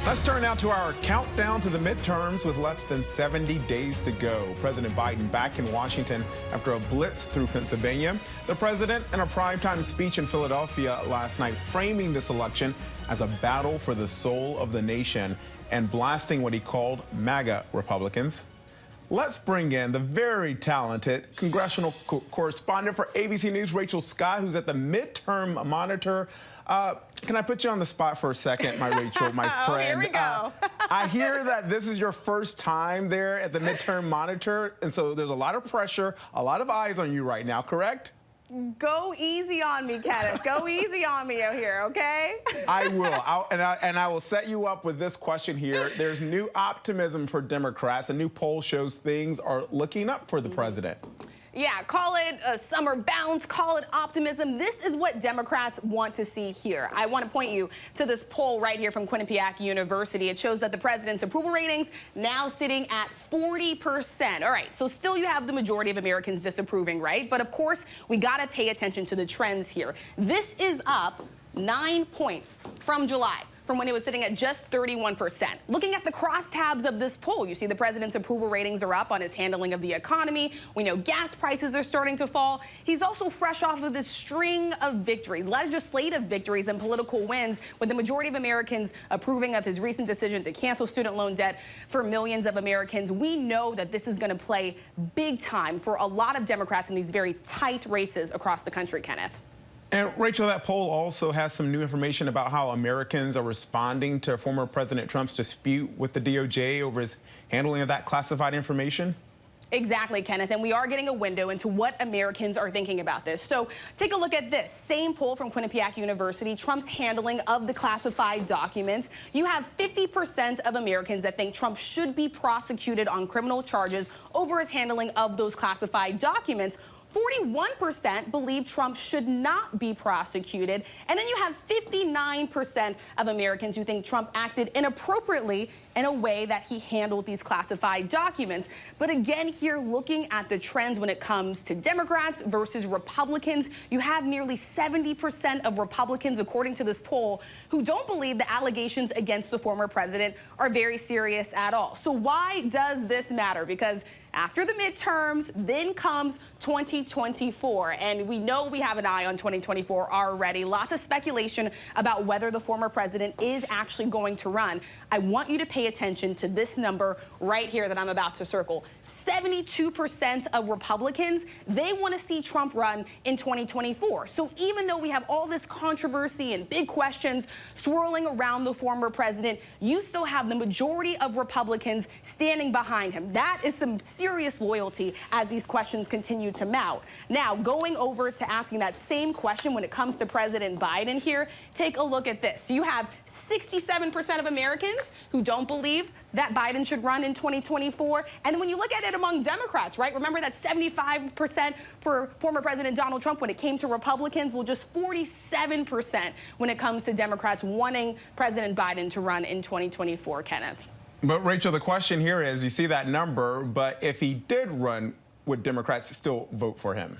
Let's turn now to our countdown to the midterms with less than 70 days to go. President Biden back in Washington after a blitz through Pennsylvania. The president in a primetime speech in Philadelphia last night framing this election as a battle for the soul of the nation and blasting what he called MAGA Republicans. Let's bring in the very talented congressional correspondent for ABC News, Rachel Scott, who's at the midterm monitor. Can I put you on the spot for a second, my Rachel, my friend? Oh, here we go. I hear that this is your first time there at the midterm monitor, and so there's a lot of pressure, a lot of eyes on you right now, correct? Go easy on me, Kenneth. Go easy on me out here, okay? I will. I will set you up with this question here. There's new optimism for Democrats. A new poll shows things are looking up for the president. Yeah, call it a summer bounce, call it optimism. This is what Democrats want to see here. I want to point you to this poll right here from Quinnipiac University. It shows that the president's approval ratings now sitting at 40%. All right, so still you have the majority of Americans disapproving, right? But of course, we got to pay attention to the trends here. This is up 9 points from July, from when it was sitting at just 31%. Looking at the crosstabs of this poll, you see the president's approval ratings are up on his handling of the economy. We know gas prices are starting to fall. He's also fresh off of this string of victories, legislative victories and political wins, with the majority of Americans approving of his recent decision to cancel student loan debt for millions of Americans. We know that this is going to play big time for a lot of Democrats in these very tight races across the country, Kenneth. And Rachel, that poll also has some new information about how Americans are responding to former President Trump's dispute with the DOJ over his handling of that classified information. Exactly, Kenneth, and we are getting a window into what Americans are thinking about this. So take a look at this same poll from Quinnipiac University, Trump's handling of the classified documents. You have 50% of Americans that think Trump should be prosecuted on criminal charges over his handling of those classified documents. 41% believe Trump should not be prosecuted. And then you have 59% of Americans who think Trump acted inappropriately in a way that he handled these classified documents. But again, here, looking at the trends when it comes to Democrats versus Republicans, you have nearly 70% of Republicans, according to this poll, who don't believe the allegations against the former president are very serious at all. So why does this matter? Because after the midterms, then comes 2024. And we know we have an eye on 2024 already. Lots of speculation about whether the former president is actually going to run. I want you to pay attention to this number right here that I'm about to circle. 72% of Republicans, they want to see Trump run in 2024. So even though we have all this controversy and big questions swirling around the former president, you still have the majority of Republicans standing behind him. That is some serious loyalty as these questions continue to mount. Now, going over to asking that same question when it comes to President Biden here, take a look at this. You have 67% of Americans who don't believe that Biden should run in 2024. And then when you look at it among Democrats, right, remember that 75% for former President Donald Trump when it came to Republicans, well, just 47% when it comes to Democrats wanting President Biden to run in 2024, Kenneth. But Rachel, the question here is, you see that number, but if he did run, would Democrats still vote for him?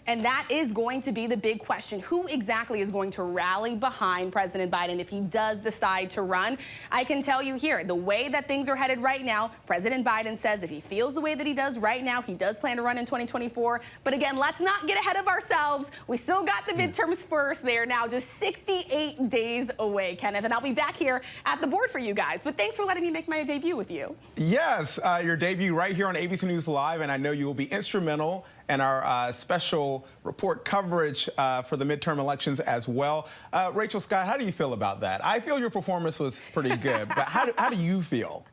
And that is going to be the big question. Who exactly is going to rally behind President Biden if he does decide to run? I can tell you here, the way that things are headed right now, President Biden says if he feels the way that he does right now, he does plan to run in 2024. But again, let's not get ahead of ourselves. We still got the midterms first. They are now just 68 days away, Kenneth. And I'll be back here at the board for you guys. But thanks for letting me make my debut with you. Yes, your debut right here on ABC News Live. And I know you will be instrumental in our special report coverage for the midterm elections as well. Rachel Scott, how do you feel about that? I feel your performance was pretty good, but how do you feel?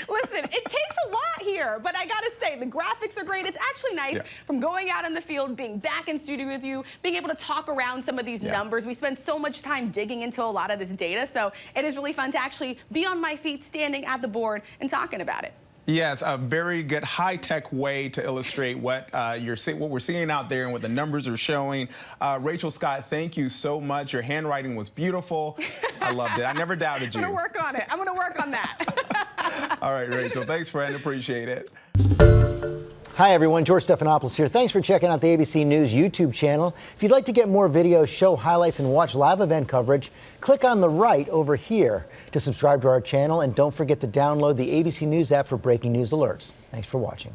Listen, it takes a lot here, but I gotta say, the graphics are great. It's actually nice from going out in the field, being back in studio with you, being able to talk around some of these numbers. We spend so much time digging into a lot of this data, so it is really fun to actually be on my feet, standing at the board and talking about it. Yes, a very good high-tech way to illustrate what what we're seeing out there and what the numbers are showing. Rachel Scott, thank you so much. Your handwriting was beautiful. I loved it. I never doubted you. I'm gonna work on it. I'm gonna work on that. All right, Rachel. Thanks, friend. Appreciate it. Hi, everyone. George Stephanopoulos here. Thanks for checking out the ABC News YouTube channel. If you'd like to get more videos, show highlights, and watch live event coverage, click on the right over here to subscribe to our channel. And don't forget to download the ABC News app for breaking news alerts. Thanks for watching.